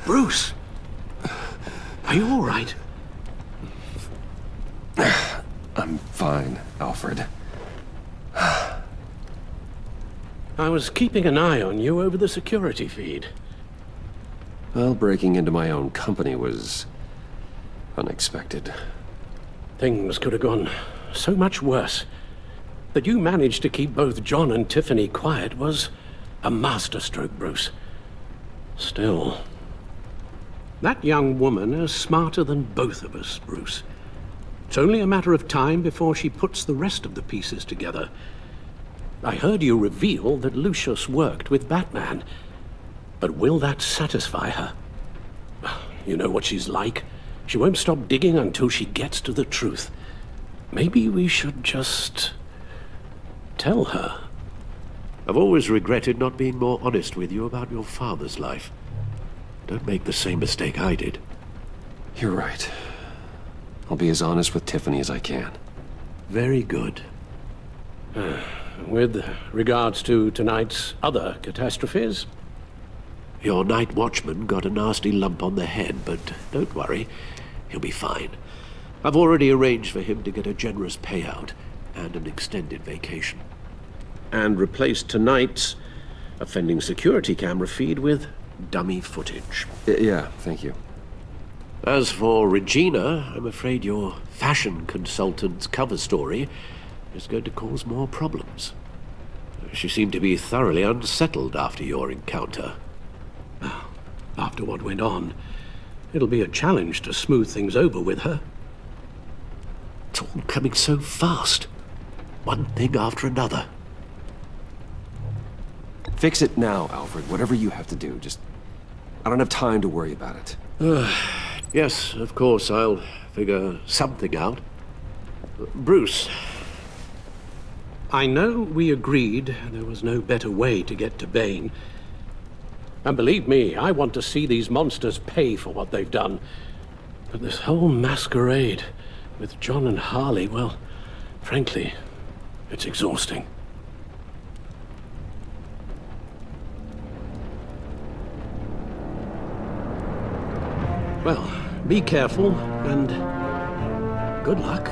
Bruce! Are you all right? I'm fine, Alfred. I was keeping an eye on you over the security feed. Well, breaking into my own company was unexpected. Things could have gone so much worse. That you managed to keep both John and Tiffany quiet was a masterstroke, Bruce. Still, that young woman is smarter than both of us, Bruce. It's only a matter of time before she puts the rest of the pieces together. I heard you reveal that Lucius worked with Batman. But will that satisfy her? You know what she's like. She won't stop digging until she gets to the truth. Maybe we should just tell her. I've always regretted not being more honest with you about your father's life. Don't make the same mistake I did. You're right. I'll be as honest with Tiffany as I can. Very good. With regards to tonight's other catastrophes, your night watchman got a nasty lump on the head, but don't worry, he'll be fine. I've already arranged for him to get a generous payout and an extended vacation. And replaced tonight's offending security camera feed with dummy footage. Yeah, thank you. As for Regina, I'm afraid your fashion consultant's cover story is going to cause more problems. She seemed to be thoroughly unsettled after your encounter. After what went on, it'll be a challenge to smooth things over with her. It's all coming so fast. One thing after another. Fix it now, Alfred. Whatever you have to do. Just... I don't have time to worry about it. Yes, of course, I'll figure something out. Bruce, I know we agreed there was no better way to get to Bane. And believe me, I want to see these monsters pay for what they've done. But this whole masquerade with John and Harley, well, frankly, it's exhausting. Well, be careful, and good luck.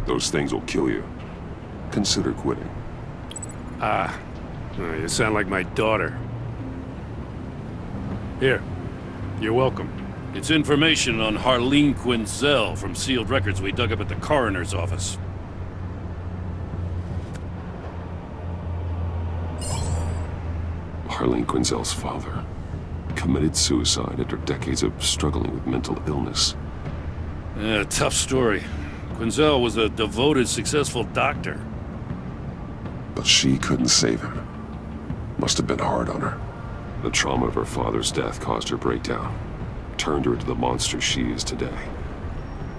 Those things will kill you. Consider quitting. You sound like my daughter. Here, you're welcome. It's information on Harleen Quinzel from sealed records we dug up at the coroner's office. Harleen Quinzel's father committed suicide after decades of struggling with mental illness. Yeah, tough story. Quinzel was a devoted, successful doctor. But she couldn't save him. Must have been hard on her. The trauma of her father's death caused her breakdown. Turned her into the monster she is today.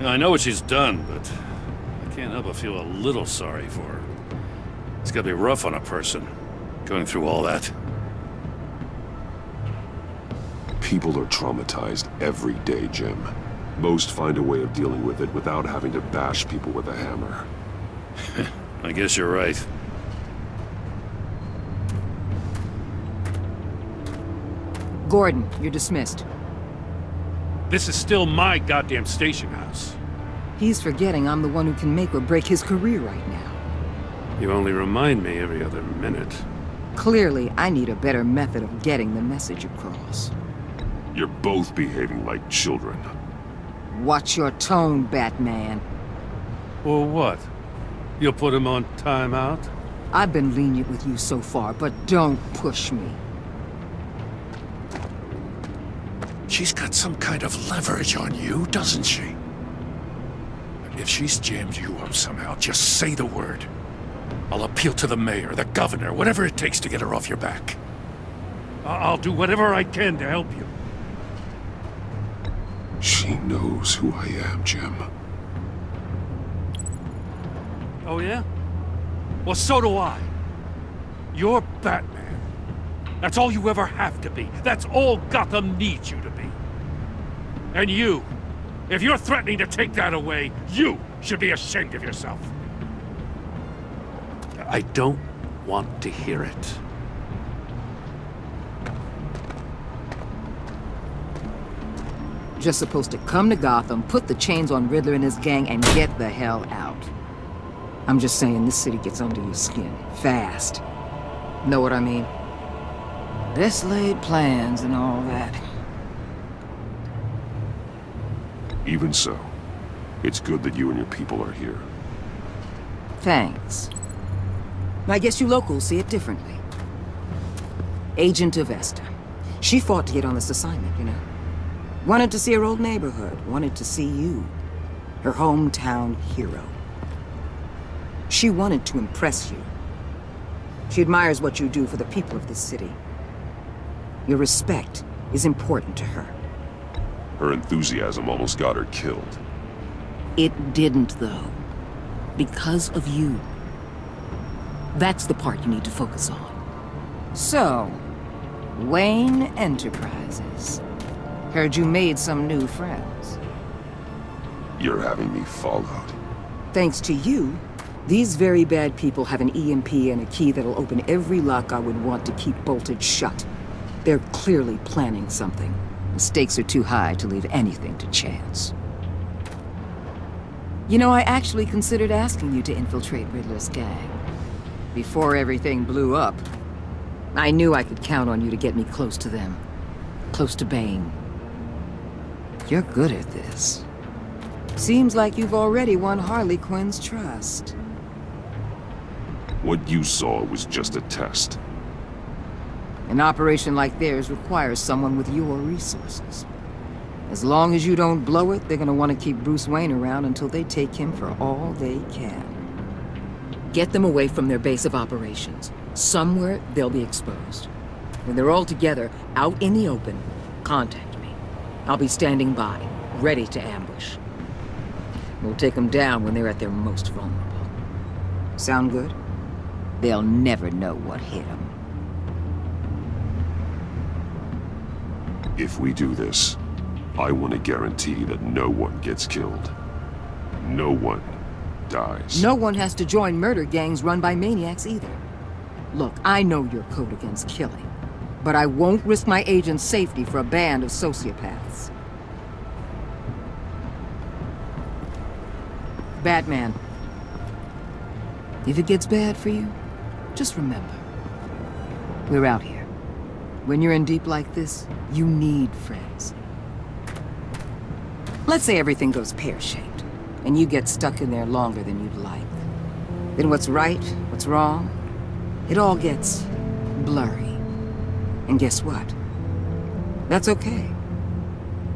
Yeah, I know what she's done, but I can't help but feel a little sorry for her. It's gotta be rough on a person, going through all that. People are traumatized every day, Jim. Most find a way of dealing with it without having to bash people with a hammer. I guess you're right. Gordon, you're dismissed. This is still my goddamn station house. He's forgetting I'm the one who can make or break his career right now. You only remind me every other minute. Clearly, I need a better method of getting the message across. You're both behaving like children. Watch your tone, Batman. Or what? You'll put him on timeout? I've been lenient with you so far, but don't push me. She's got some kind of leverage on you, doesn't she? If she's jammed you up somehow, just say the word. I'll appeal to the mayor, the governor, whatever it takes to get her off your back. I'll do whatever I can to help you. She knows who I am, Jim. Oh, yeah? Well, so do I. You're Batman. That's all you ever have to be. That's all Gotham needs you to be. And you, if you're threatening to take that away, you should be ashamed of yourself. I don't want to hear it. Just supposed to come to Gotham, put the chains on Riddler and his gang, and get the hell out. I'm just saying, this city gets under your skin. Fast. Know what I mean? Best laid plans and all that. Even so, it's good that you and your people are here. Thanks. I guess you locals see it differently. Agent Avesta. She fought to get on this assignment, you know. Wanted to see her old neighborhood. Wanted to see you. Her hometown hero. She wanted to impress you. She admires what you do for the people of this city. Your respect is important to her. Her enthusiasm almost got her killed. It didn't, though. Because of you. That's the part you need to focus on. So, Wayne Enterprises. Heard you made some new friends. You're having me followed. Thanks to you, these very bad people have an EMP and a key that'll open every lock I would want to keep bolted shut. They're clearly planning something. The stakes are too high to leave anything to chance. You know, I actually considered asking you to infiltrate Riddler's gang. Before everything blew up, I knew I could count on you to get me close to them. Close to Bane. You're good at this. Seems like you've already won Harley Quinn's trust. What you saw was just a test. An operation like theirs requires someone with your resources. As long as you don't blow it, they're gonna want to keep Bruce Wayne around until they take him for all they can. Get them away from their base of operations. Somewhere they'll be exposed. When they're all together, out in the open, contact me. I'll be standing by, ready to ambush. We'll take them down when they're at their most vulnerable. Sound good? They'll never know what hit them. If we do this, I want to guarantee that no one gets killed. No one dies. No one has to join murder gangs run by maniacs either. Look, I know your code against killing, but I won't risk my agent's safety for a band of sociopaths. Batman, if it gets bad for you, just remember, we're out here. When you're in deep like this, you need friends. Let's say everything goes pear-shaped, and you get stuck in there longer than you'd like. Then what's right, what's wrong, it all gets blurry. And guess what? That's okay.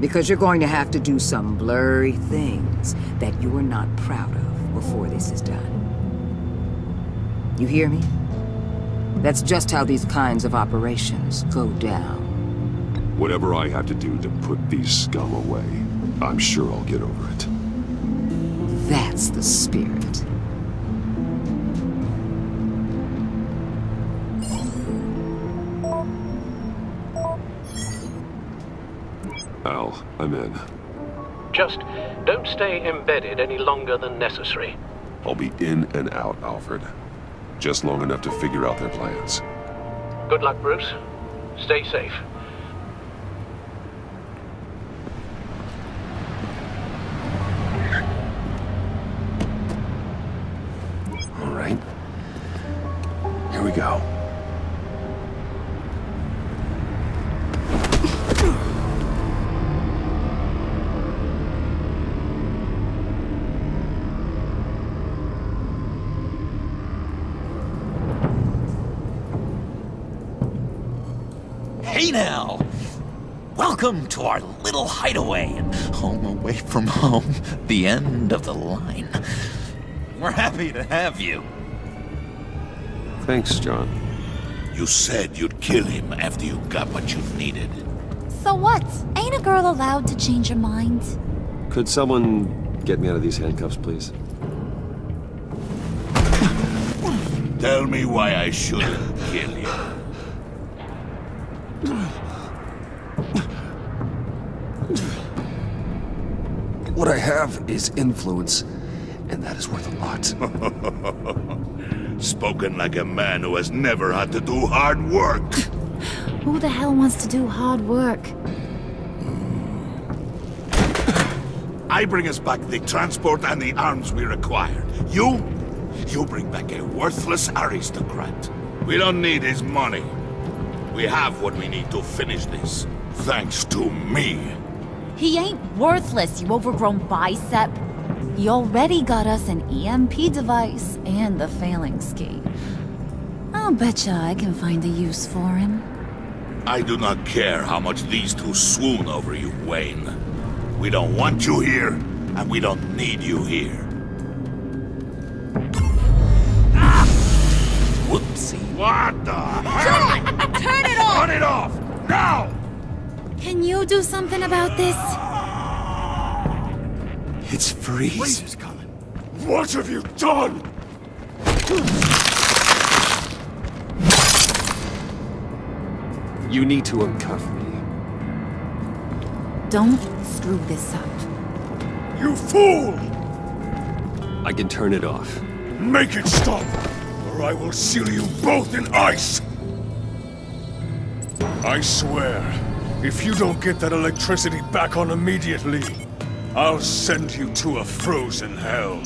Because you're going to have to do some blurry things that you're not proud of before this is done. You hear me? That's just how these kinds of operations go down. Whatever I have to do to put these scum away, I'm sure I'll get over it. That's the spirit. Al, I'm in. Just don't stay embedded any longer than necessary. I'll be in and out, Alfred. Just long enough to figure out their plans. Good luck, Bruce. Stay safe. All right. Here we go. Hey now! Welcome to our little hideaway and home away from home, the end of the line. We're happy to have you. Thanks, John. You said you'd kill him after you got what you needed. So what? Ain't a girl allowed to change her mind? Could someone get me out of these handcuffs, please? Tell me why I shouldn't kill you. What I have is influence, and that is worth a lot. Spoken like a man who has never had to do hard work. Who the hell wants to do hard work? I bring us back the transport and the arms we required. You bring back a worthless aristocrat. We don't need his money. We have what we need to finish this. Thanks to me. He ain't worthless, you overgrown bicep. He already got us an EMP device and the phalanx key. I'll betcha I can find a use for him. I do not care how much these two swoon over you, Wayne. We don't want you here, and we don't need you here. Whoopsie. What the hell? Turn it off! Turn it off! Now! Can you do something about this? It's Freeze. Freeze is coming. What have you done? You need to uncuff me. Don't screw this up. You fool! I can turn it off. Make it stop, or I will seal you both in ice! I swear, if you don't get that electricity back on immediately, I'll send you to a frozen hell.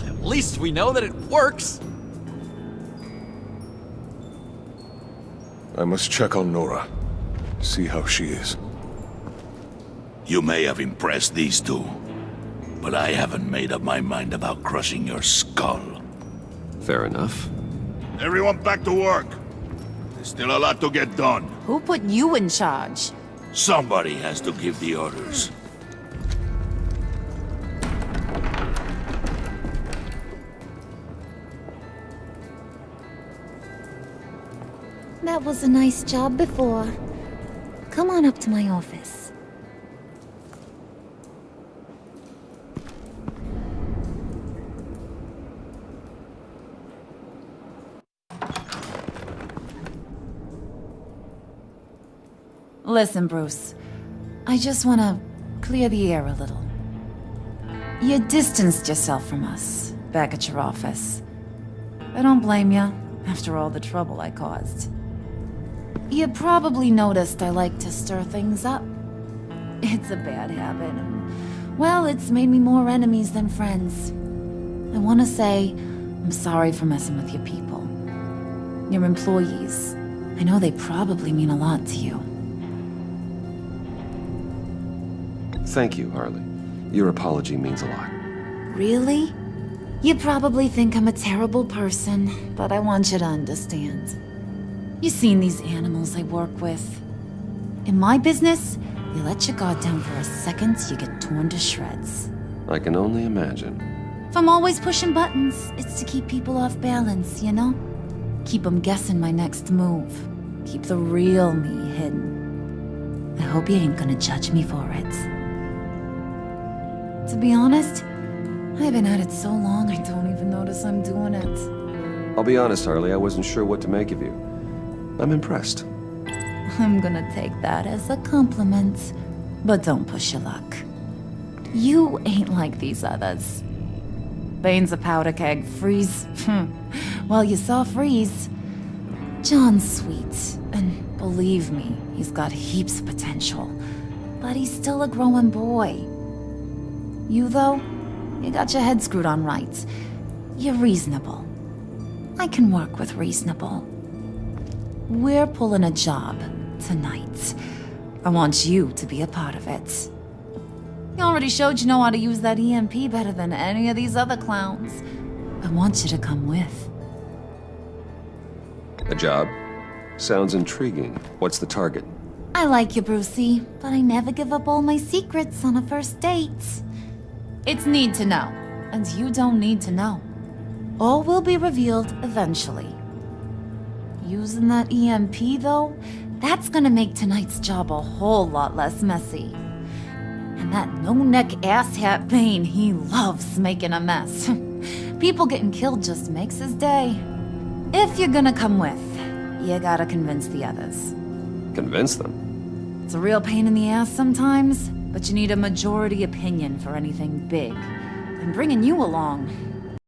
At least we know that it works. I must check on Nora. See how she is. You may have impressed these two, but I haven't made up my mind about crushing your skull. Fair enough. Everyone back to work. There's still a lot to get done. Who put you in charge? Somebody has to give the orders. That was a nice job before. Come on up to my office. Listen, Bruce. I just want to clear the air a little. You distanced yourself from us back at your office. I don't blame you, after all the trouble I caused. You probably noticed I like to stir things up. It's a bad habit. Well, it's made me more enemies than friends. I want to say I'm sorry for messing with your people. Your employees. I know they probably mean a lot to you. Thank you, Harley. Your apology means a lot. Really? You probably think I'm a terrible person, but I want you to understand. You've seen these animals I work with. In my business, you let your guard down for a second, you get torn to shreds. I can only imagine. If I'm always pushing buttons, it's to keep people off balance, you know? Keep them guessing my next move. Keep the real me hidden. I hope you ain't gonna judge me for it. To be honest, I've been at it so long I don't even notice I'm doing it. I'll be honest, Harley, I wasn't sure what to make of you. I'm impressed. I'm gonna take that as a compliment, but don't push your luck. You ain't like these others. Bane's a powder keg, Freeze. Well, you saw Freeze. John's sweet, and believe me, he's got heaps of potential. but he's still a growing boy. You, though, you got your head screwed on right. You're reasonable. I can work with reasonable. We're pulling a job tonight. I want you to be a part of it. You already showed you know how to use that EMP better than any of these other clowns. I want you to come with. A job? Sounds intriguing. What's the target? I like you, Brucey, but I never give up all my secrets on a first date. It's need to know, and you don't need to know. All will be revealed eventually. Using that EMP, though, that's gonna make tonight's job a whole lot less messy. And that no-neck asshat Bane, he loves making a mess. People getting killed just makes his day. If you're gonna come with, you gotta convince the others. Convince them? It's a real pain in the ass sometimes, but you need a majority opinion for anything big. And bringing you along,